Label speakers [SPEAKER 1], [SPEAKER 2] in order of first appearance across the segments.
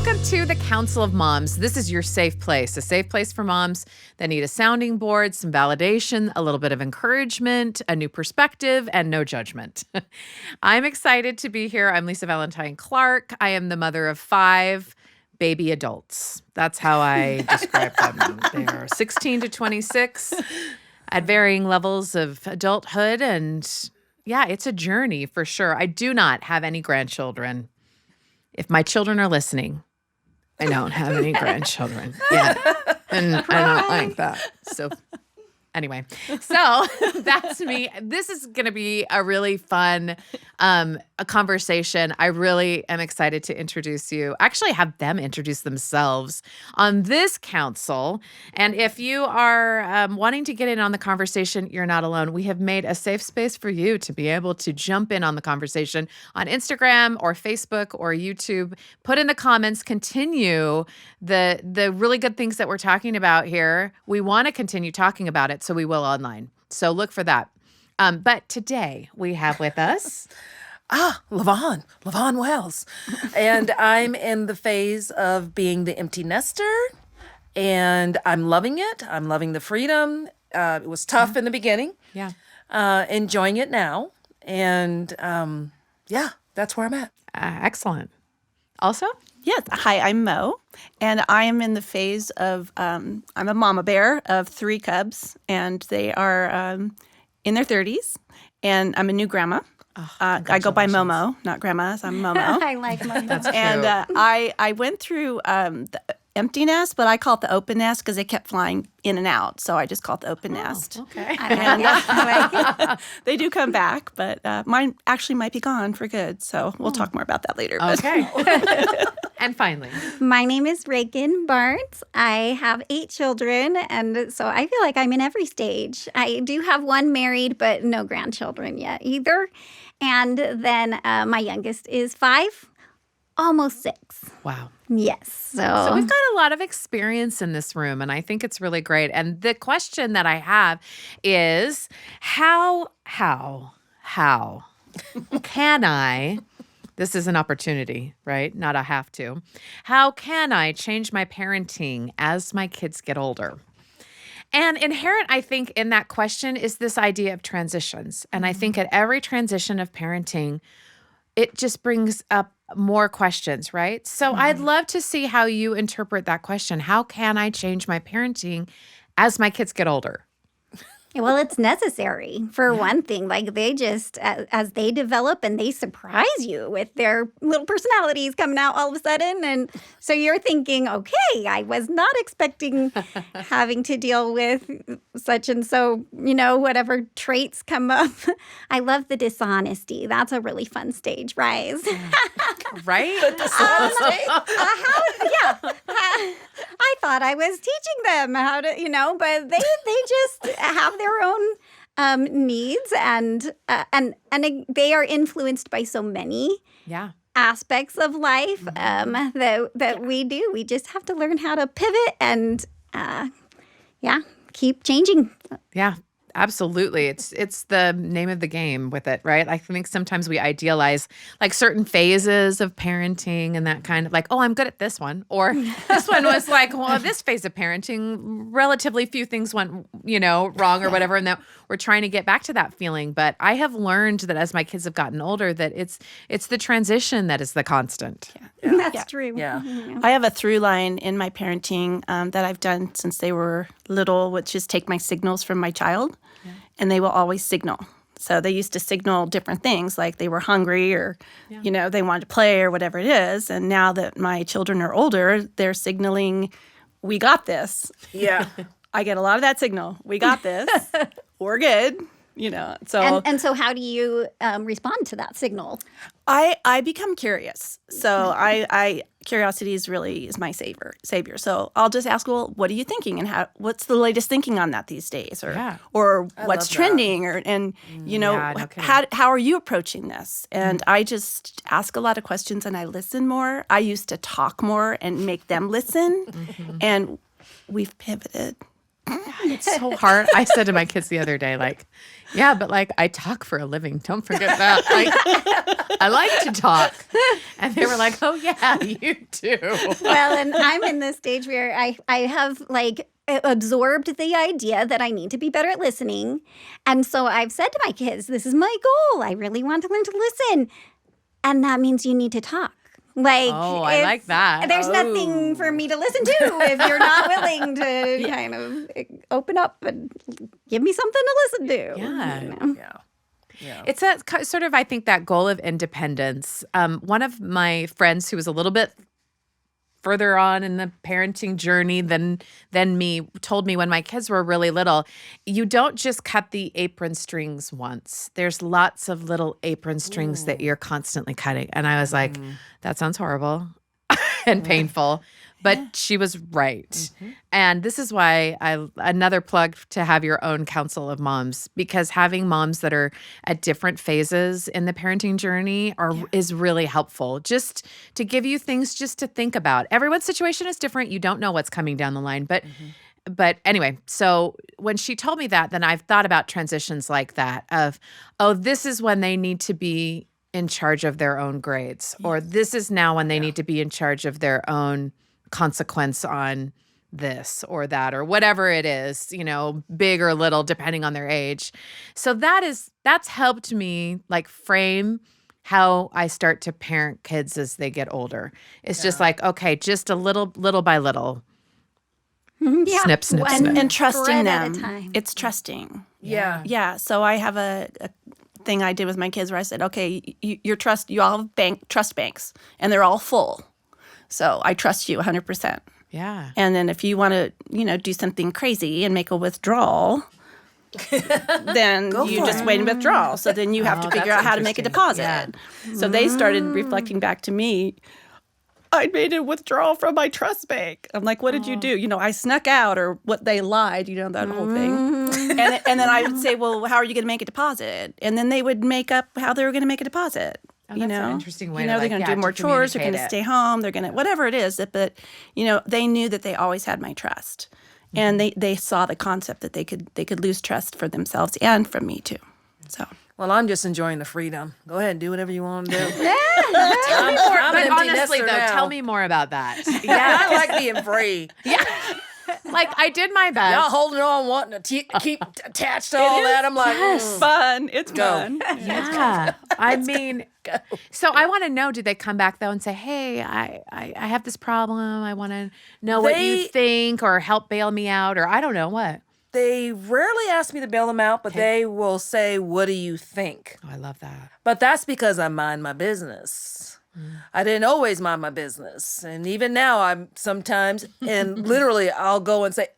[SPEAKER 1] Welcome to the Council of Moms. This is your safe place, a safe place for moms that need a sounding board, some validation, a little bit of encouragement, a new perspective, and no judgment. I'm excited to be here. I'm Lisa Valentine Clark. I am the mother of 5 baby adults. That's how I describe them. They are 16 to 26 at varying levels of adulthood. And yeah, it's a journey for sure. I do not have any grandchildren. If my children are listening, I don't have any grandchildren yet. And I don't like that. So anyway, so that's me. This is going to be a really fun a conversation. I really am excited to introduce you. Actually, have them introduce themselves on this council. And if you are wanting to get in on the conversation, you're not alone. We have made a safe space for you to be able to jump in on the conversation on Instagram or Facebook or YouTube. Put in the comments, continue the really good things that we're talking about here. We want to continue talking about it, so we will online. So look for that. But today we have with us...
[SPEAKER 2] LaVon Wells. And I'm in the phase of being the empty nester, and I'm loving it. I'm loving the freedom. It was tough in the beginning.
[SPEAKER 1] Yeah.
[SPEAKER 2] Enjoying it now. And that's where I'm at.
[SPEAKER 1] Excellent. Also?
[SPEAKER 3] Yes. Hi, I'm Mo, and I am in the phase of, I'm a mama bear of 3 cubs, and they are in their 30s, and I'm a new grandma. I go by Momo, not grandma, so I'm Momo.
[SPEAKER 4] I like Momo.
[SPEAKER 1] That's cute.
[SPEAKER 3] And I went through the empty nest, but I call it the open nest because they kept flying in and out, so I just call it the open nest.
[SPEAKER 1] Okay.
[SPEAKER 4] I like it.
[SPEAKER 3] They do come back, but mine actually might be gone for good, so we'll talk more about that later. but-
[SPEAKER 1] Okay. And finally.
[SPEAKER 4] My name is Reagan Barnes. I have 8 children, and so I feel like I'm in every stage. I do have 1 married, but no grandchildren yet either. And then my youngest is 5, almost 6.
[SPEAKER 1] Wow.
[SPEAKER 4] Yes.
[SPEAKER 1] So we've got a lot of experience in this room, and I think it's really great. And the question that I have is how can I, this is an opportunity, right? Not a have to. How can I change my parenting as my kids get older? And inherent, I think, in that question is this idea of transitions. And I think at every transition of parenting, it just brings up more questions, right? So I'd love to see how you interpret that question. How can I change my parenting as my kids get older?
[SPEAKER 4] Well, it's necessary for one thing. Like they just, as they develop and they surprise you with their little personalities coming out all of a sudden. And so you're thinking, okay, I was not expecting having to deal with such and so, whatever traits come up. I love the dishonesty. That's a really fun stage, rise.
[SPEAKER 1] Right?
[SPEAKER 4] I thought I was teaching them how to, but they just have their own needs and they are influenced by so many aspects of life that we do. We just have to learn how to pivot and keep changing.
[SPEAKER 1] Yeah. Absolutely. It's the name of the game with it, right? I think sometimes we idealize like certain phases of parenting and that kind of like, oh, I'm good at this one. Or this one was like, well, this phase of parenting, relatively few things went, wrong or whatever. And that we're trying to get back to that feeling. But I have learned that as my kids have gotten older, that it's the transition that is the constant.
[SPEAKER 4] Yeah. That's true.
[SPEAKER 2] Yeah.
[SPEAKER 3] I have a through line in my parenting that I've done since they were little, which is take my signals from my child, and they will always signal. So they used to signal different things, like they were hungry or, they wanted to play or whatever it is. And now that my children are older, they're signaling, we got this.
[SPEAKER 2] Yeah.
[SPEAKER 3] I get a lot of that signal. We got this. We're good. So
[SPEAKER 4] and so how do you respond to that signal?
[SPEAKER 3] I become curious. So I curiosity is my savior. So I'll just ask, well, what are you thinking, and what's the latest thinking on that these days, or what's trending, how are you approaching this? And I just ask a lot of questions and I listen more. I used to talk more and make them listen, and we've pivoted.
[SPEAKER 1] It's so hard. I said to my kids the other day, like, yeah, but like I talk for a living. Don't forget that. Like, I like to talk. And they were like, oh, yeah, you do.
[SPEAKER 4] Well, and I'm in this stage where I have like absorbed the idea that I need to be better at listening. And so I've said to my kids, this is my goal. I really want to learn to listen. And that means you need to talk. Like,
[SPEAKER 1] Oh, I like that.
[SPEAKER 4] There's nothing for me to listen to if you're not willing to kind of open up and give me something to listen to.
[SPEAKER 1] Yeah.
[SPEAKER 4] you know?
[SPEAKER 2] Yeah.
[SPEAKER 1] It's a sort of, I think, that goal of independence. One of my friends who was a little bit further on in the parenting journey than me told me when my kids were really little, you don't just cut the apron strings once. There's lots of little apron strings that you're constantly cutting. And I was like, that sounds horrible and painful. But she was right. And this is why another plug to have your own council of moms, because having moms that are at different phases in the parenting journey is really helpful, just to give you things just to think about. Everyone's situation is different. You don't know what's coming down the line. But anyway, so when she told me that, then I've thought about transitions like that of, oh, this is when they need to be in charge of their own grades, or this is now when they need to be in charge of their own consequence on this or that or whatever it is, big or little, depending on their age. So that's helped me like frame how I start to parent kids as they get older. It's just like, okay, just a little by little.
[SPEAKER 4] Yeah.
[SPEAKER 1] Snip, snip, snip.
[SPEAKER 3] And trusting
[SPEAKER 4] Thread at a
[SPEAKER 3] them.
[SPEAKER 4] time.
[SPEAKER 3] It's trusting.
[SPEAKER 2] Yeah.
[SPEAKER 3] Yeah. So I have a thing I did with my kids where I said, okay, you all have trust banks and they're all full. So I trust you 100%.
[SPEAKER 1] Yeah.
[SPEAKER 3] And then if you want to, do something crazy and make a withdrawal, then you just wait and withdraw. So then you have to figure
[SPEAKER 1] that's
[SPEAKER 3] out how to make a
[SPEAKER 1] interesting.
[SPEAKER 3] deposit. So they started reflecting back to me. I made a withdrawal from my trust bank. I'm like, what did you do? I snuck out, or what they lied, that whole thing. And then I would say, well, how are you going to make a deposit? And then they would make up how they were going to make a deposit.
[SPEAKER 1] That's an interesting way to,
[SPEAKER 3] they're
[SPEAKER 1] like,
[SPEAKER 3] going to
[SPEAKER 1] yeah,
[SPEAKER 3] do more
[SPEAKER 1] to
[SPEAKER 3] chores, they're going to
[SPEAKER 1] communicate
[SPEAKER 3] stay home, they're going to, whatever it is. But, they knew that they always had my trust. And they saw the concept that they could lose trust for themselves and from me too. So.
[SPEAKER 2] Well, I'm just enjoying the freedom. Go ahead and do whatever you want to do.
[SPEAKER 1] But
[SPEAKER 2] an empty
[SPEAKER 1] honestly,
[SPEAKER 2] nester
[SPEAKER 1] though,
[SPEAKER 2] now.
[SPEAKER 1] tell me more about that.
[SPEAKER 2] Yeah, I like being free.
[SPEAKER 1] Yeah. Like, I did my best.
[SPEAKER 2] Y'all holding on, wanting to keep attached to all that. I'm like,
[SPEAKER 3] Fun. It's
[SPEAKER 2] Go.
[SPEAKER 3] fun.
[SPEAKER 1] Yeah. I mean, so I want to know, did they come back though and say, hey, I have this problem. I want to know what you think, or help bail me out, or I don't know what.
[SPEAKER 2] They rarely ask me to bail them out, but they will say, what do you think?
[SPEAKER 1] Oh, I love that.
[SPEAKER 2] But that's because I mind my business. I didn't always mind my business. And even now, I'm sometimes, and literally, I'll go and say,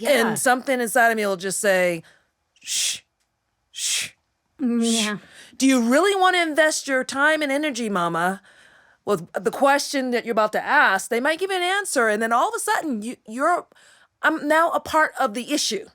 [SPEAKER 2] and something inside of me will just say, shh, shh.
[SPEAKER 4] Yeah.
[SPEAKER 2] Do you really want to invest your time and energy, Mama, with the question that you're about to ask? They might give you an answer, and then all of a sudden, I'm now a part of the issue.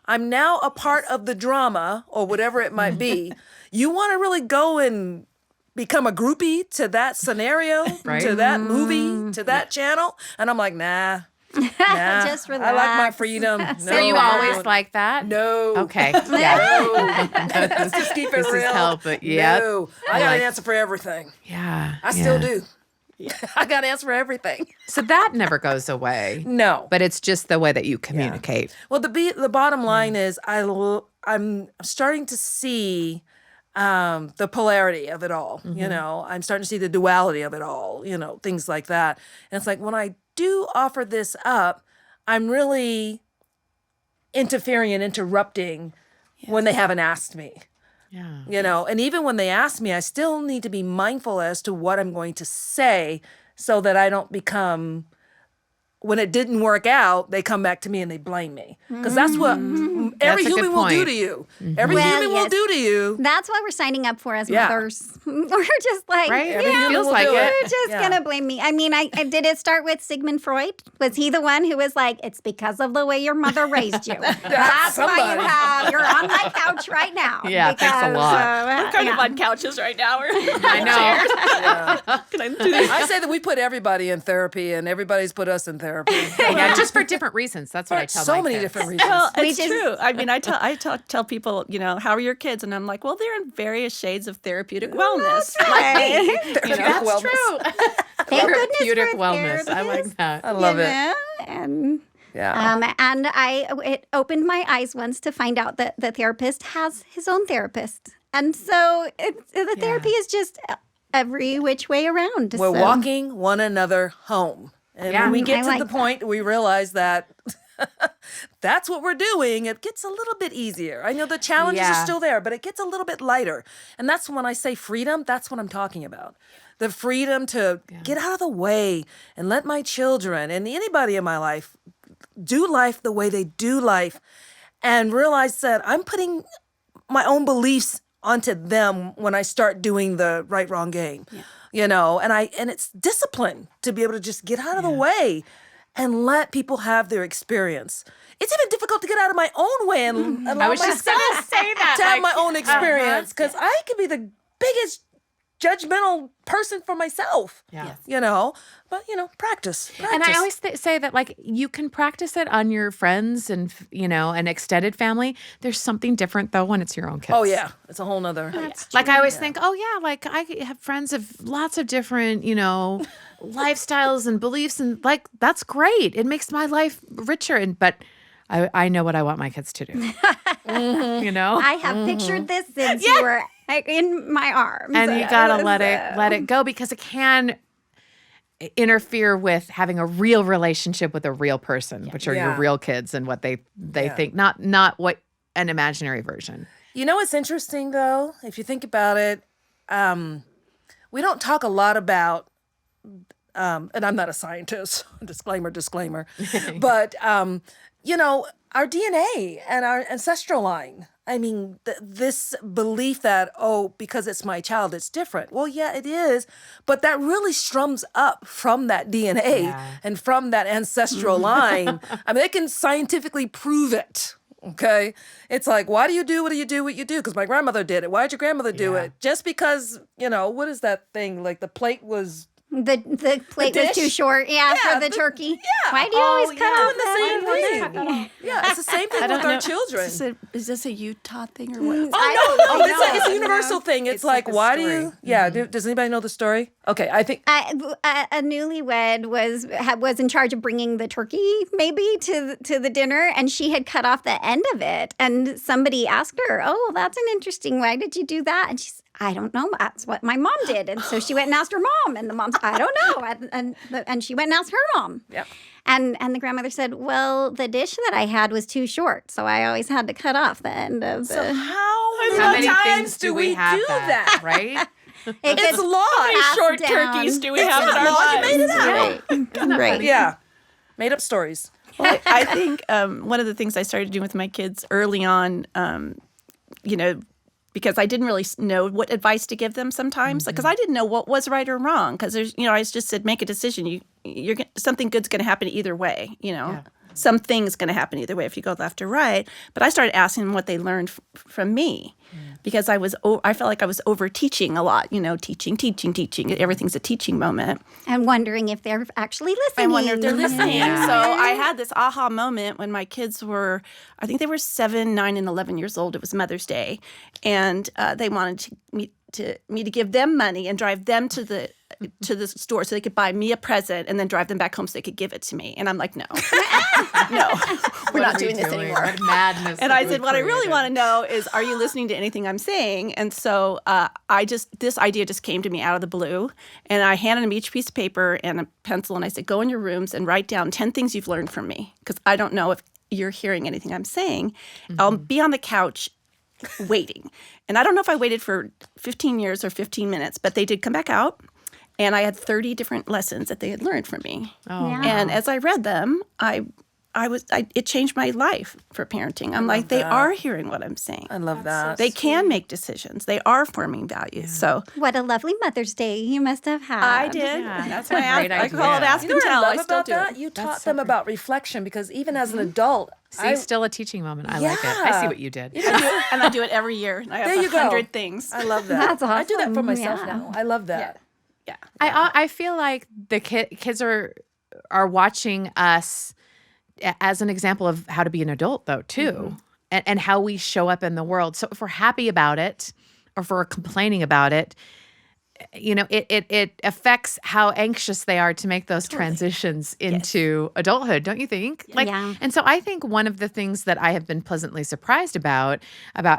[SPEAKER 2] I'm now a part of the drama, or whatever it might be. You want to really go and become a groupie to that scenario,
[SPEAKER 1] Right.
[SPEAKER 2] to that movie, to that channel? And I'm like, nah.
[SPEAKER 4] Just
[SPEAKER 2] I like my
[SPEAKER 4] relax.
[SPEAKER 2] freedom. No,
[SPEAKER 1] Are you
[SPEAKER 2] I'm
[SPEAKER 1] always
[SPEAKER 2] not.
[SPEAKER 1] like that?
[SPEAKER 2] No.
[SPEAKER 1] Okay. Yeah.
[SPEAKER 2] Let's just keep it
[SPEAKER 1] This is
[SPEAKER 2] real.
[SPEAKER 1] help, but yep.
[SPEAKER 2] No. I got an answer for everything.
[SPEAKER 1] Yeah.
[SPEAKER 2] I still do. I got an answer for everything.
[SPEAKER 1] So that never goes away.
[SPEAKER 2] No.
[SPEAKER 1] But it's just the way that you communicate.
[SPEAKER 2] Well, the bottom line is I'm starting to see the polarity of it all. I'm starting to see the duality of it all. Things like that. And it's like, when I do offer this up, I'm really interfering and interrupting when they haven't asked me.
[SPEAKER 1] Yeah.
[SPEAKER 2] And even when they ask me, I still need to be mindful as to what I'm going to say, so that I don't become, when it didn't work out, they come back to me and they blame me. Because that's what every
[SPEAKER 1] That's a good
[SPEAKER 2] human will do
[SPEAKER 1] point.
[SPEAKER 2] to you. Every
[SPEAKER 4] Well,
[SPEAKER 2] human will
[SPEAKER 4] yes.
[SPEAKER 2] do to you.
[SPEAKER 4] That's what we're signing up for as
[SPEAKER 2] Yeah.
[SPEAKER 4] mothers. We're just like,
[SPEAKER 1] Right?
[SPEAKER 2] Every
[SPEAKER 4] yeah,
[SPEAKER 2] human
[SPEAKER 1] feels
[SPEAKER 2] will
[SPEAKER 1] like
[SPEAKER 2] do
[SPEAKER 1] it.
[SPEAKER 4] you're just
[SPEAKER 2] Yeah.
[SPEAKER 4] gonna blame me. I mean, I did it start with Sigmund Freud? Was he the one who was like, it's because of the way your mother raised you? That's
[SPEAKER 2] somebody.
[SPEAKER 4] why you're on my couch right now.
[SPEAKER 1] Yeah, thanks a
[SPEAKER 4] because,
[SPEAKER 1] lot.
[SPEAKER 3] Kind of on couches right now.
[SPEAKER 1] I know.
[SPEAKER 3] Can I do this?
[SPEAKER 2] I say that we put everybody in therapy, and everybody's put us in therapy. therapy.
[SPEAKER 1] Yeah, just for different reasons. That's what I tell
[SPEAKER 2] so
[SPEAKER 1] my
[SPEAKER 2] many
[SPEAKER 1] kids.
[SPEAKER 2] different reasons.
[SPEAKER 3] Well,
[SPEAKER 4] We
[SPEAKER 3] it's
[SPEAKER 4] just-
[SPEAKER 3] true. I mean, tell people, how are your kids? And I'm like, well, they're in various shades of therapeutic wellness. Like me.
[SPEAKER 1] That's
[SPEAKER 2] wellness.
[SPEAKER 1] true.
[SPEAKER 4] Thank goodness
[SPEAKER 1] Therapeutic
[SPEAKER 4] for
[SPEAKER 1] wellness. I like
[SPEAKER 4] therapists,
[SPEAKER 1] that.
[SPEAKER 2] I love
[SPEAKER 4] you
[SPEAKER 2] it.
[SPEAKER 4] know? And
[SPEAKER 2] Yeah.
[SPEAKER 4] and it opened my eyes once to find out that the therapist has his own therapist, and so the therapy is just every which way around.
[SPEAKER 2] We're
[SPEAKER 4] So-
[SPEAKER 2] walking one another home. And
[SPEAKER 1] Yeah.
[SPEAKER 2] when we
[SPEAKER 4] I
[SPEAKER 2] get to
[SPEAKER 4] like
[SPEAKER 2] the
[SPEAKER 4] that.
[SPEAKER 2] point we realize that that's what we're doing, it gets a little bit easier. I know the challenges are
[SPEAKER 1] Yeah.
[SPEAKER 2] still there, but it gets a little bit lighter. And that's when I say freedom, that's what I'm talking about. The freedom to get out of the way and let my children and anybody in my life do life the way they do life and realize that I'm putting my own beliefs onto them when I start doing the right wrong game. And it's discipline to be able to just get out of the way and let people have their experience. It's even difficult to get out of my own way and allow
[SPEAKER 1] I was just
[SPEAKER 2] myself
[SPEAKER 1] gonna say that.
[SPEAKER 2] to have
[SPEAKER 1] like,
[SPEAKER 2] my own experience because I can be the biggest judgmental person for myself.
[SPEAKER 1] Yeah.
[SPEAKER 2] But practice.
[SPEAKER 1] And I always say that, like, you can practice it on your friends and, an extended family. There's something different, though, when it's your own kids.
[SPEAKER 2] Oh, yeah. It's a whole nother.
[SPEAKER 1] Like, I always think, like, I have friends of lots of different, lifestyles and beliefs. And, like, that's great. It makes my life richer. But I know what I want my kids to do.
[SPEAKER 4] I have pictured this since you were in my arms,
[SPEAKER 1] And you got to let it go because it can interfere with having a real relationship with a real person, which are your
[SPEAKER 2] Yeah.
[SPEAKER 1] real kids and what they think, not what an imaginary version.
[SPEAKER 2] You know what's interesting, though? If you think about it, we don't talk a lot about, and I'm not a scientist, disclaimer, but, our DNA and our ancestral line. I mean, this belief that, because it's my child, it's different. Well, yeah, it is. But that really strums up from that DNA and from that ancestral line. I mean, they can scientifically prove it. Okay. It's like, why do you do what you do? Because my grandmother did it. Why did your grandmother do it? Just because, what is that thing? Like the plate was...
[SPEAKER 4] The plate was too
[SPEAKER 2] dish?
[SPEAKER 4] short, for the turkey. Yeah. Why do you always cut off
[SPEAKER 2] doing the same thing. Yeah, it's the same thing with our children.
[SPEAKER 3] Is this a Utah thing or what?
[SPEAKER 2] Oh, no, it's a universal thing. It's like,
[SPEAKER 1] like a
[SPEAKER 2] why do
[SPEAKER 1] story.
[SPEAKER 2] you... Yeah, does anybody know the story? Okay, I think...
[SPEAKER 4] A newlywed was in charge of bringing the turkey, maybe to the dinner, and she had cut off the end of it. And somebody asked her, "Oh, that's an interesting. Why did you do that?" And she's, "I don't know. That's what my mom did." And so she went and asked her mom, and the mom's, "I don't know." And she went and asked her mom.
[SPEAKER 2] Yep.
[SPEAKER 4] And the grandmother said, "Well, the dish that I had was too short, so I always had to cut off the end of the."
[SPEAKER 2] So
[SPEAKER 1] How
[SPEAKER 2] how
[SPEAKER 1] many
[SPEAKER 2] times
[SPEAKER 1] things
[SPEAKER 2] do we
[SPEAKER 1] have
[SPEAKER 2] do that?
[SPEAKER 1] right?
[SPEAKER 2] It's law.
[SPEAKER 4] passed
[SPEAKER 3] Short
[SPEAKER 4] down.
[SPEAKER 3] turkeys do we have in
[SPEAKER 2] not
[SPEAKER 3] our
[SPEAKER 2] law. You
[SPEAKER 3] lives?
[SPEAKER 2] made it out.
[SPEAKER 4] Right.
[SPEAKER 2] Yeah. Made up stories.
[SPEAKER 3] Well, I think one of the things I started doing with my kids early on, because I didn't really know what advice to give them sometimes, because I didn't know what was right or wrong. Because I just said, make a decision. Something good's going to happen either way. Something's going to happen either way if you go left or right. But I started asking them what they learned from me, because I felt like I was over teaching a lot. Teaching. Everything's a teaching moment.
[SPEAKER 4] And wondering if they're actually listening.
[SPEAKER 3] I wonder if they're listening.
[SPEAKER 1] Yeah.
[SPEAKER 3] So I had this aha moment when my kids were, I think they were 7, 9, and 11 years old. It was Mother's Day. And they wanted me to give them money and drive them to the store so they could buy me a present and then drive them back home so they could give it to me. And I'm like, no, we're not doing this anymore.
[SPEAKER 1] What madness.
[SPEAKER 3] And
[SPEAKER 1] that
[SPEAKER 3] I
[SPEAKER 1] we
[SPEAKER 3] said, what I really
[SPEAKER 1] created.
[SPEAKER 3] want to know is, are you listening to anything I'm saying? And so this idea just came to me out of the blue. And I handed them each piece of paper and a pencil. And I said, go in your rooms and write down 10 things you've learned from me. Because I don't know if you're hearing anything I'm saying. I'll be on the couch waiting. And I don't know if I waited for 15 years or 15 minutes, but they did come back out. And I had 30 different lessons that they had learned from me.
[SPEAKER 1] Oh,
[SPEAKER 4] Yeah.
[SPEAKER 3] And as I read them, it changed my life for parenting. I'm like, they are hearing what I'm saying.
[SPEAKER 2] I love that.
[SPEAKER 3] They can make decisions. They are forming values. So
[SPEAKER 4] What a lovely Mother's Day you must have had.
[SPEAKER 3] I did.
[SPEAKER 1] Yeah,
[SPEAKER 3] That's
[SPEAKER 1] that's a
[SPEAKER 3] why
[SPEAKER 1] great
[SPEAKER 3] I call it
[SPEAKER 1] idea.
[SPEAKER 3] ask
[SPEAKER 2] You know
[SPEAKER 3] and
[SPEAKER 2] what I
[SPEAKER 3] tell.
[SPEAKER 2] love
[SPEAKER 3] I still
[SPEAKER 2] about
[SPEAKER 3] do.
[SPEAKER 2] that? You taught
[SPEAKER 1] so
[SPEAKER 2] them
[SPEAKER 1] great.
[SPEAKER 2] about reflection because even as an adult,
[SPEAKER 1] See, still a teaching moment. I like it. I see
[SPEAKER 2] Yeah.
[SPEAKER 1] what you did.
[SPEAKER 3] And I do it every year. I have
[SPEAKER 2] There you go.
[SPEAKER 3] 100 things.
[SPEAKER 2] I love that.
[SPEAKER 4] That's
[SPEAKER 2] I do that for
[SPEAKER 4] awesome.
[SPEAKER 2] myself
[SPEAKER 4] Yeah.
[SPEAKER 2] now. I love that.
[SPEAKER 3] Yeah.
[SPEAKER 1] I feel like the kids are are watching us as an example of how to be an adult, though, too, and how we show up in the world. So if we're happy about it, or if we're complaining about it, it affects how anxious they are to make those transitions into adulthood, don't you think?
[SPEAKER 4] Yeah.
[SPEAKER 1] And so I think one of the things that I have been pleasantly surprised about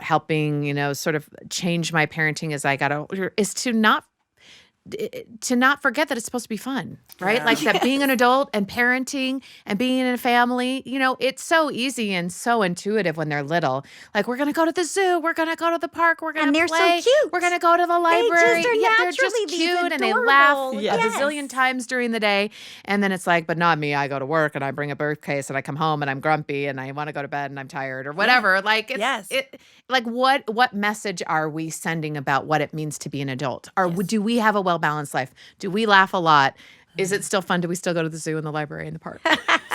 [SPEAKER 1] helping, sort of change my parenting as I got older is to not forget that it's supposed to be fun, right?
[SPEAKER 2] Yeah.
[SPEAKER 1] Like that being an adult and parenting and being in a family, it's so easy and so intuitive when they're little. Like, we're going to go to the zoo, we're going to go to the park, we're going to
[SPEAKER 4] And they're
[SPEAKER 1] play,
[SPEAKER 4] so cute.
[SPEAKER 1] we're going to go to the library.
[SPEAKER 4] are
[SPEAKER 1] They're just
[SPEAKER 4] naturally these
[SPEAKER 1] cute and they laugh
[SPEAKER 4] adorable-
[SPEAKER 1] a
[SPEAKER 4] Yes.
[SPEAKER 1] bazillion times during the day. And then it's like, but not me. I go to work and I bring a briefcase and I come home and I'm grumpy and I want to go to bed and I'm tired or whatever. Like, like what message are we sending about what it means to be an adult? Or do we have a well-balanced life? Do we laugh a lot? Is it still fun? Do we still go to the zoo and the library and the park?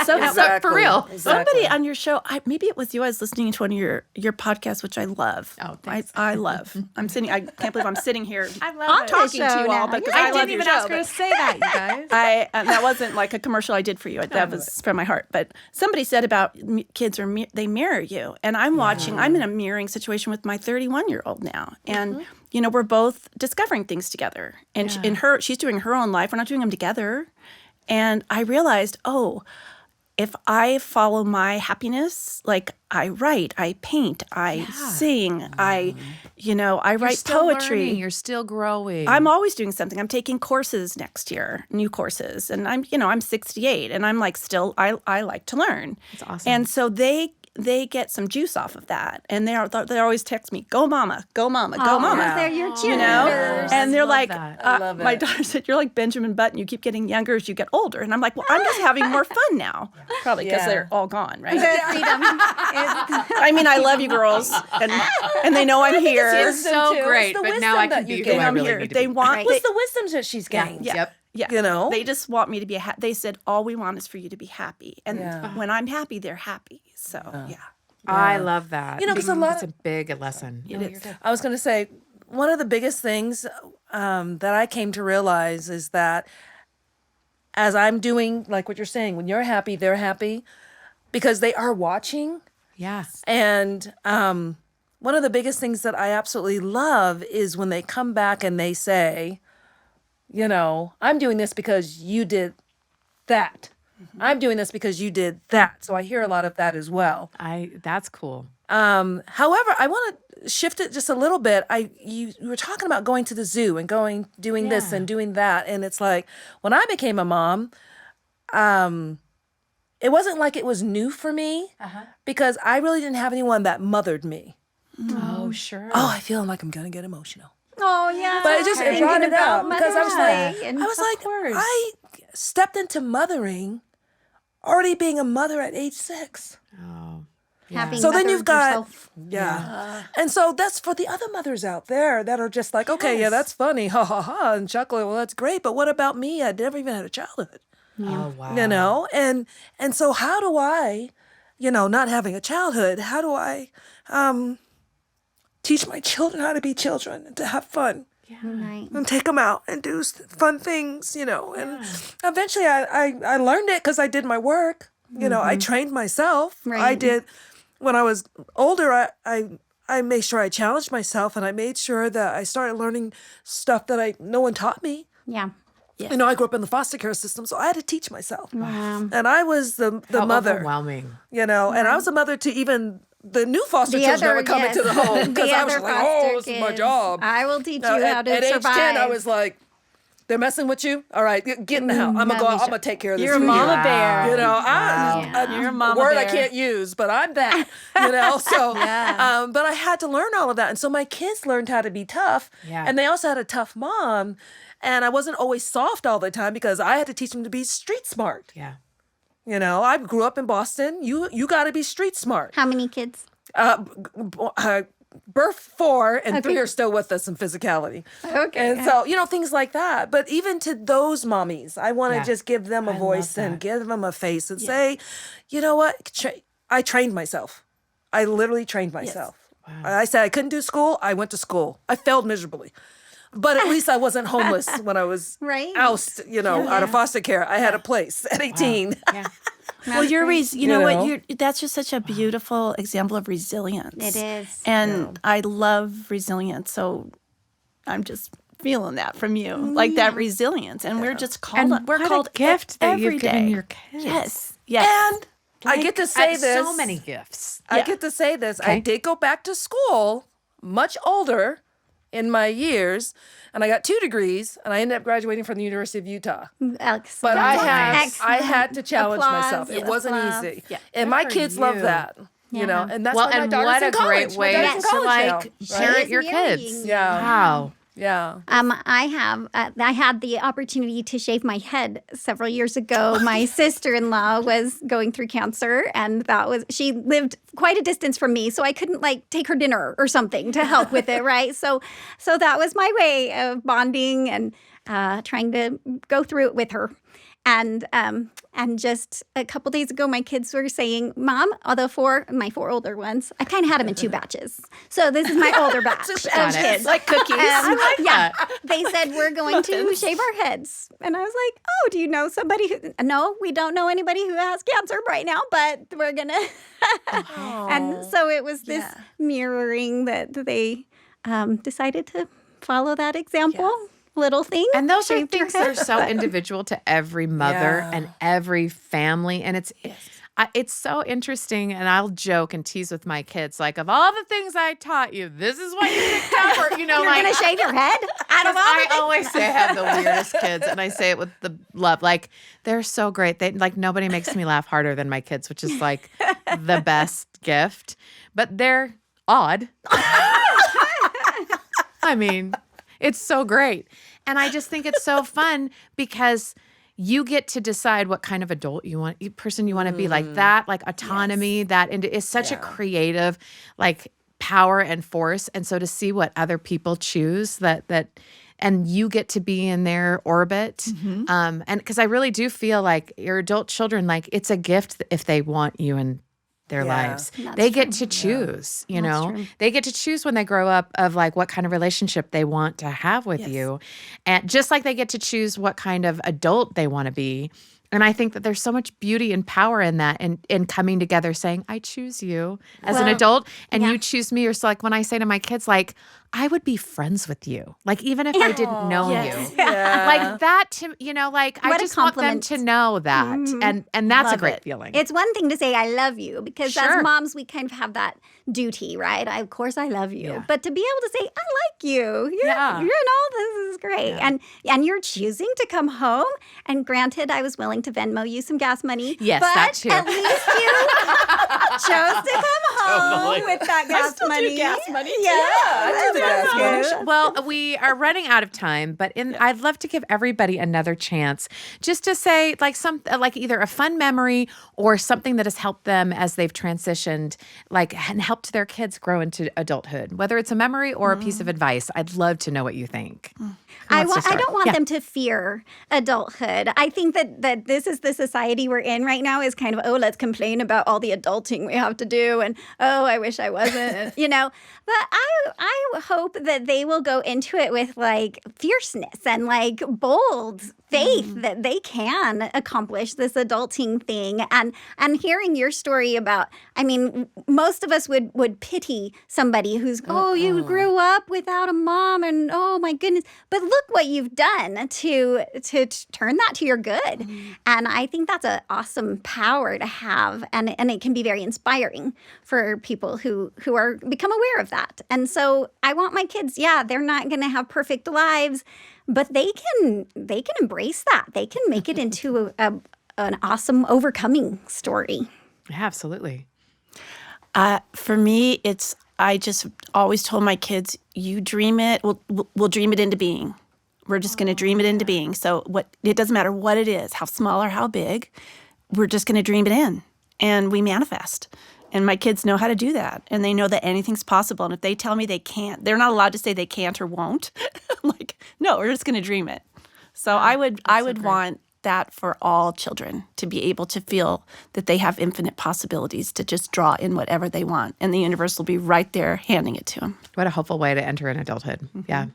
[SPEAKER 3] So,
[SPEAKER 1] So for real.
[SPEAKER 3] somebody on your show, maybe it was you. I was listening to one of your podcasts, which I love.
[SPEAKER 1] Oh, thanks.
[SPEAKER 3] I love. I can't believe I'm sitting here.
[SPEAKER 1] I love it.
[SPEAKER 3] talking to
[SPEAKER 4] show
[SPEAKER 3] you all,
[SPEAKER 4] now.
[SPEAKER 3] because
[SPEAKER 4] Yeah.
[SPEAKER 3] I,
[SPEAKER 1] I
[SPEAKER 3] love
[SPEAKER 1] didn't
[SPEAKER 3] your
[SPEAKER 1] even
[SPEAKER 3] show,
[SPEAKER 1] ask her to
[SPEAKER 3] but
[SPEAKER 1] say that, you guys.
[SPEAKER 3] that wasn't like a commercial I did for you. That was from my heart. But somebody said about kids they mirror you, and I'm watching. I'm in a mirroring situation with my 31-year-old now, and we're both discovering things together. And she's doing her own life. We're not doing them together. And I realized, if I follow my happiness, like I write, I paint, I sing, I write
[SPEAKER 1] still
[SPEAKER 3] poetry.
[SPEAKER 1] learning, you're still growing.
[SPEAKER 3] I'm always doing something. I'm taking courses next year, new courses, and I'm 68, and I'm like still I like to learn.
[SPEAKER 1] That's awesome.
[SPEAKER 3] And so they get some juice off of that, and they always text me, "Go mama, go mama, go mama."
[SPEAKER 2] yeah.
[SPEAKER 4] They're your
[SPEAKER 3] You
[SPEAKER 4] cheerleaders.
[SPEAKER 3] know, and they're
[SPEAKER 1] Love
[SPEAKER 3] like,
[SPEAKER 1] that.
[SPEAKER 2] I love
[SPEAKER 3] my
[SPEAKER 2] it.
[SPEAKER 3] daughter said, "You're like Benjamin Button. You keep getting younger as you get older." And I'm like, "Well, I'm just having more fun now, probably because
[SPEAKER 2] Yeah.
[SPEAKER 3] they're all gone, right?"
[SPEAKER 4] The freedom.
[SPEAKER 3] I mean, I love you girls, and they know I'm here.
[SPEAKER 1] It's so
[SPEAKER 2] too.
[SPEAKER 1] great,
[SPEAKER 2] It's the
[SPEAKER 1] but now I
[SPEAKER 2] wisdom
[SPEAKER 1] can
[SPEAKER 2] that
[SPEAKER 1] be
[SPEAKER 2] you
[SPEAKER 1] who
[SPEAKER 2] gain.
[SPEAKER 1] I
[SPEAKER 3] I'm
[SPEAKER 1] really
[SPEAKER 3] here.
[SPEAKER 1] need to
[SPEAKER 3] They
[SPEAKER 1] be.
[SPEAKER 3] want
[SPEAKER 4] Right.
[SPEAKER 2] What's the wisdom that she's gained?
[SPEAKER 3] Yeah.
[SPEAKER 1] Yep.
[SPEAKER 3] Yeah.
[SPEAKER 2] You know?
[SPEAKER 3] They just want me to be They said, all we want is for you to be happy. And
[SPEAKER 2] Yeah.
[SPEAKER 3] when I'm happy, they're happy. So, yeah.
[SPEAKER 1] I love that.
[SPEAKER 2] 'cause a lot
[SPEAKER 1] it's a big lesson.
[SPEAKER 3] It is.
[SPEAKER 2] I was going to say, one of the biggest things that I came to realize is that as I'm doing, like what you're saying, when you're happy, they're happy because they are watching.
[SPEAKER 1] Yes.
[SPEAKER 2] And one of the biggest things that I absolutely love is when they come back and they say, I'm doing this because you did that. I'm doing this because you did that. So I hear a lot of that as well.
[SPEAKER 1] That's cool.
[SPEAKER 2] However, I want to shift it just a little bit. You were talking about going to the zoo and doing this and doing that, and it's like when I became a mom, it wasn't like it was new for me because I really didn't have anyone that mothered me.
[SPEAKER 1] Oh, sure.
[SPEAKER 2] Oh, I feel like I'm gonna get emotional,
[SPEAKER 4] Oh yeah.
[SPEAKER 2] but it brought it up because I was like,
[SPEAKER 4] course.
[SPEAKER 2] I stepped into mothering, already being a mother at age 6.
[SPEAKER 1] Oh.
[SPEAKER 4] Having
[SPEAKER 2] So then
[SPEAKER 4] mothered
[SPEAKER 2] you've got
[SPEAKER 4] yourself.
[SPEAKER 2] and so that's for the other mothers out there that are just like, okay, yeah, that's funny, ha ha ha, and chuckling. Well, that's great, but what about me? I never even had a childhood,
[SPEAKER 1] Oh, wow.
[SPEAKER 2] and so how do I, not having a childhood, how do I teach my children how to be children and to have fun?
[SPEAKER 4] Right.
[SPEAKER 2] And take them out and do fun things, and eventually I learned it because I did my work. I trained myself. I
[SPEAKER 4] Right.
[SPEAKER 2] did. When I was older, I made sure I challenged myself, and I made sure that I started learning stuff that no one taught me.
[SPEAKER 4] Yeah.
[SPEAKER 2] I grew up in the foster care system, so I had to teach myself.
[SPEAKER 4] Wow.
[SPEAKER 2] And I was the
[SPEAKER 1] How
[SPEAKER 2] mother,
[SPEAKER 1] overwhelming.
[SPEAKER 2] and I was a mother to even the new foster
[SPEAKER 4] The
[SPEAKER 2] children that
[SPEAKER 4] other,
[SPEAKER 2] would come
[SPEAKER 4] yes.
[SPEAKER 2] into the home because
[SPEAKER 4] The
[SPEAKER 2] I was
[SPEAKER 4] other
[SPEAKER 2] like,
[SPEAKER 4] foster
[SPEAKER 2] this is my
[SPEAKER 4] kids.
[SPEAKER 2] job.
[SPEAKER 4] I will teach
[SPEAKER 2] No,
[SPEAKER 4] you how to
[SPEAKER 2] at
[SPEAKER 4] survive.
[SPEAKER 2] age 10, I was like, they're messing with you? All right, get in the house. I'm going to take care of this
[SPEAKER 3] You're a
[SPEAKER 2] for
[SPEAKER 3] mama
[SPEAKER 2] you.
[SPEAKER 3] bear.
[SPEAKER 2] You're
[SPEAKER 3] a mama
[SPEAKER 2] word I
[SPEAKER 3] bear.
[SPEAKER 2] can't use, but I'm that, So, but I had to learn all of that. And so my kids learned how to be tough.
[SPEAKER 1] Yeah.
[SPEAKER 2] And they also had a tough mom. And I wasn't always soft all the time because I had to teach them to be street smart.
[SPEAKER 1] Yeah.
[SPEAKER 2] I grew up in Boston. You got to be street smart.
[SPEAKER 4] How many kids?
[SPEAKER 2] Birth 4 and 3
[SPEAKER 4] Okay.
[SPEAKER 2] are still with us in physicality.
[SPEAKER 4] Okay.
[SPEAKER 2] And so, things like that. But even to those mommies, I want to
[SPEAKER 1] Yeah.
[SPEAKER 2] just give them a
[SPEAKER 1] I love
[SPEAKER 2] voice and
[SPEAKER 1] that.
[SPEAKER 2] give them a face and say, you know what? I trained myself. I literally trained myself. I said I couldn't do school. I went to school. I failed miserably. But at least I wasn't homeless when I was
[SPEAKER 4] Right.
[SPEAKER 2] ousted, out of foster care. I had a place at 18.
[SPEAKER 1] Yeah.
[SPEAKER 3] Well, you know what?
[SPEAKER 2] know?
[SPEAKER 3] That's just such a beautiful example of resilience.
[SPEAKER 4] It is.
[SPEAKER 3] And I love resilience. So I'm just feeling that from you, like that resilience. And we're just called.
[SPEAKER 1] And
[SPEAKER 3] we're
[SPEAKER 1] what
[SPEAKER 3] called
[SPEAKER 1] a gift that
[SPEAKER 3] every
[SPEAKER 1] you've given
[SPEAKER 3] day.
[SPEAKER 1] your kids.
[SPEAKER 3] Yes.
[SPEAKER 2] And I get to say this.
[SPEAKER 1] So many gifts.
[SPEAKER 2] I get to say this. I
[SPEAKER 1] Okay.
[SPEAKER 2] did go back to school much older in my years, and I got 2 degrees, and I ended up graduating from the University of Utah.
[SPEAKER 4] Excellent.
[SPEAKER 2] But I
[SPEAKER 4] Excellent.
[SPEAKER 2] had to challenge
[SPEAKER 4] Applause.
[SPEAKER 2] myself. It
[SPEAKER 4] Yes.
[SPEAKER 2] wasn't
[SPEAKER 4] Applause.
[SPEAKER 2] easy.
[SPEAKER 3] Yeah.
[SPEAKER 2] And
[SPEAKER 1] Good
[SPEAKER 2] my
[SPEAKER 1] for
[SPEAKER 2] kids love
[SPEAKER 1] you.
[SPEAKER 2] that.
[SPEAKER 4] Yeah.
[SPEAKER 2] And that's
[SPEAKER 1] Well,
[SPEAKER 2] why my
[SPEAKER 1] and
[SPEAKER 2] daughter's
[SPEAKER 1] what
[SPEAKER 2] in
[SPEAKER 1] a
[SPEAKER 2] college.
[SPEAKER 1] great
[SPEAKER 2] My
[SPEAKER 1] way
[SPEAKER 2] daughter's in
[SPEAKER 1] to
[SPEAKER 2] college
[SPEAKER 1] like
[SPEAKER 2] now,
[SPEAKER 1] share
[SPEAKER 2] right?
[SPEAKER 1] it your kids.
[SPEAKER 2] Yeah.
[SPEAKER 1] Wow.
[SPEAKER 2] Yeah.
[SPEAKER 4] I had the opportunity to shave my head several years ago. My sister-in-law was going through cancer, and she lived quite a distance from me, so I couldn't take her dinner or something to help with it, right? So that was my way of bonding and trying to go through it with her. And just a couple days ago, my kids were saying, "Mom," my 4 older ones, I kind of had them in 2 batches. So this is my older batch of
[SPEAKER 1] Got it.
[SPEAKER 4] kids.
[SPEAKER 3] Like cookies.
[SPEAKER 4] Yeah, they said we're going to shave our heads, and I was like, "Oh, do you know somebody who?" No, we don't know anybody who has cancer right now, but we're gonna. And so it was this mirroring that they decided to follow that example. Little thing.
[SPEAKER 1] And those are
[SPEAKER 4] shaved your
[SPEAKER 1] things that are
[SPEAKER 4] head.
[SPEAKER 1] so individual to every mother
[SPEAKER 2] Yeah.
[SPEAKER 1] and every family. And it's so interesting. And I'll joke and tease with my kids, like, of all the things I taught you, this is what you picked up. Or,
[SPEAKER 4] You're gonna shave your head out of all
[SPEAKER 1] I
[SPEAKER 4] the things?
[SPEAKER 1] always say I have the weirdest kids, and I say it with the love. Like, they're so great. Nobody makes me laugh harder than my kids, which is like the best gift. But they're odd. I mean, it's so great. And I just think it's so fun because you get to decide what kind of adult you want to be, like that, like autonomy, is such a creative, like, power and force. And so to see what other people choose and you get to be in their orbit. And because I really do feel like your adult children, like, it's a gift if they want you in their lives. They get to choose,
[SPEAKER 4] true.
[SPEAKER 1] They get to choose when they grow up of like what kind of relationship they want to have with you. And just like they get to choose what kind of adult they want to be. And I think that there's so much beauty and power in that, in coming together saying, I choose you as an adult and you choose me. Or so, like, when I say to my kids, like, I would be friends with you. Like, even if I didn't know you. Like that, like, I
[SPEAKER 4] What a
[SPEAKER 1] just want them
[SPEAKER 4] compliment.
[SPEAKER 1] to know that. And that's
[SPEAKER 3] Love
[SPEAKER 1] a great
[SPEAKER 3] it.
[SPEAKER 1] feeling.
[SPEAKER 4] It's one thing to say I love you because
[SPEAKER 1] Sure.
[SPEAKER 4] as moms we kind of have that duty, right? Of course I love you.
[SPEAKER 1] Yeah.
[SPEAKER 4] But to be able to say I like you,
[SPEAKER 1] Yeah.
[SPEAKER 4] this is great. And you're choosing to come home. And granted, I was willing to Venmo you some gas money.
[SPEAKER 1] Yes,
[SPEAKER 4] but
[SPEAKER 1] that too.
[SPEAKER 4] at least you chose to come home with that gas money.
[SPEAKER 3] gas money, too.
[SPEAKER 4] Yeah,
[SPEAKER 2] I do the gas money.
[SPEAKER 4] good.
[SPEAKER 1] Well, we are running out of time, but I'd love to give everybody another chance just to say like either a fun memory or something that has helped them as they've transitioned, and helped their kids grow into adulthood. Whether it's a memory or a piece of advice, I'd love to know what you think. Who
[SPEAKER 4] I
[SPEAKER 1] wants to start?
[SPEAKER 4] don't want
[SPEAKER 1] Yeah.
[SPEAKER 4] them to fear adulthood. I think that this is the society we're in right now is kind of, oh, let's complain about all the adulting we have to do. And, oh, I wish I wasn't, But I hope that they will go into it with like fierceness and like bold faith that they can accomplish this adulting thing. And hearing your story about, I mean, most of us would pity somebody who's, oh, you grew up without a mom and oh my goodness. But look what you've done to turn that to your good. And I think that's an awesome power to have. And it can be very inspiring for people who are become aware of that. And so I want my kids, they're not going to have perfect lives, but they can embrace that. They can make it into an awesome overcoming story.
[SPEAKER 1] Yeah, absolutely.
[SPEAKER 3] For me, I just always told my kids, you dream it, we'll dream it into being. We're just going to dream it into being. So it doesn't matter what it is, how small or how big, we're just going to dream it in. And we manifest. And my kids know how to do that. And they know that anything's possible. And if they tell me they can't, they're not allowed to say they can't or won't. I'm like, no, we're just going to dream it. So I would want that for all children, to be able to feel that they have infinite possibilities to just draw in whatever they want. And the universe will be right there handing it to them.
[SPEAKER 1] What a hopeful way to enter in adulthood. Yeah.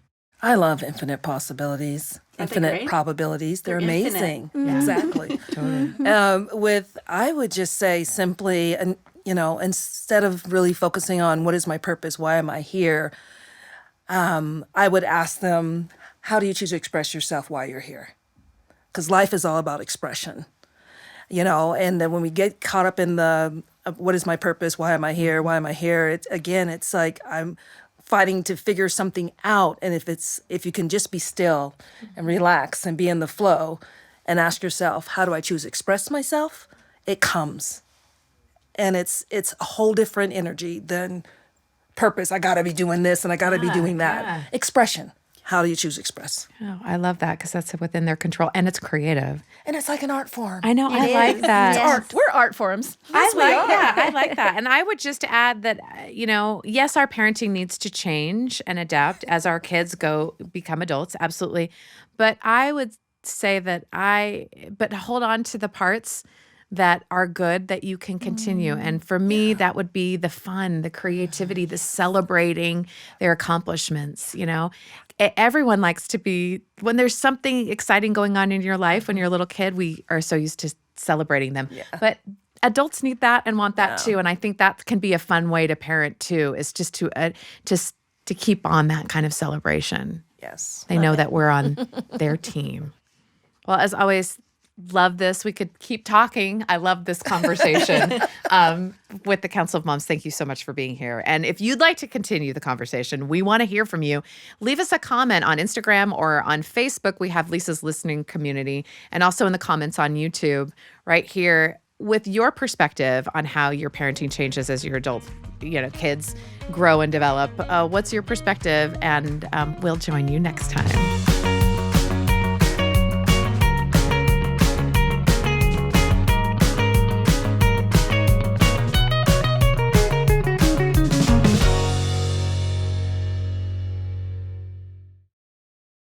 [SPEAKER 2] I love infinite possibilities,
[SPEAKER 3] Aren't they
[SPEAKER 2] infinite
[SPEAKER 3] great?
[SPEAKER 2] probabilities. They're
[SPEAKER 3] They're infinite.
[SPEAKER 2] amazing.
[SPEAKER 1] Yeah.
[SPEAKER 2] Exactly. I would just say simply, and instead of really focusing on what is my purpose, why am I here, I would ask them, how do you choose to express yourself while you're here? Because life is all about expression, and then when we get caught up in the what is my purpose, why am I here, it's like I'm fighting to figure something out. And if you can just be still and relax and be in the flow and ask yourself, how do I choose to express myself? It comes. And it's a whole different energy than purpose. I gotta be doing this and I gotta be doing that.
[SPEAKER 1] yeah.
[SPEAKER 2] Expression. How do you choose to express?
[SPEAKER 1] Oh, I love that because that's within their control and it's creative.
[SPEAKER 2] And it's like an art form.
[SPEAKER 1] I know. I
[SPEAKER 4] It
[SPEAKER 1] like
[SPEAKER 4] is,
[SPEAKER 1] that.
[SPEAKER 4] yes.
[SPEAKER 3] Art. We're art forms.
[SPEAKER 1] I like that. I like that. And I would just add that, yes, our parenting needs to change and adapt as our kids become adults. Absolutely. But I would say that but hold on to the parts that are good that you can continue. And for me, that would be the fun, the creativity, the celebrating their accomplishments. Everyone likes to be, when there's something exciting going on in your life, when you're a little kid, we are so used to celebrating them. Yeah. But adults need that and want that too. And I think that can be a fun way to parent too, is just to keep on that kind of celebration.
[SPEAKER 2] Yes.
[SPEAKER 1] They know that we're on their team. Well, as always, love this. We could keep talking. I love this conversation with the Council of Moms. Thank you so much for being here. And if you'd like to continue the conversation, we want to hear from you. Leave us a comment on Instagram or on Facebook. We have Lisa's listening community, and also in the comments on YouTube right here with your perspective on how your parenting changes as your adult kids grow and develop. What's your perspective? And we'll join you next time.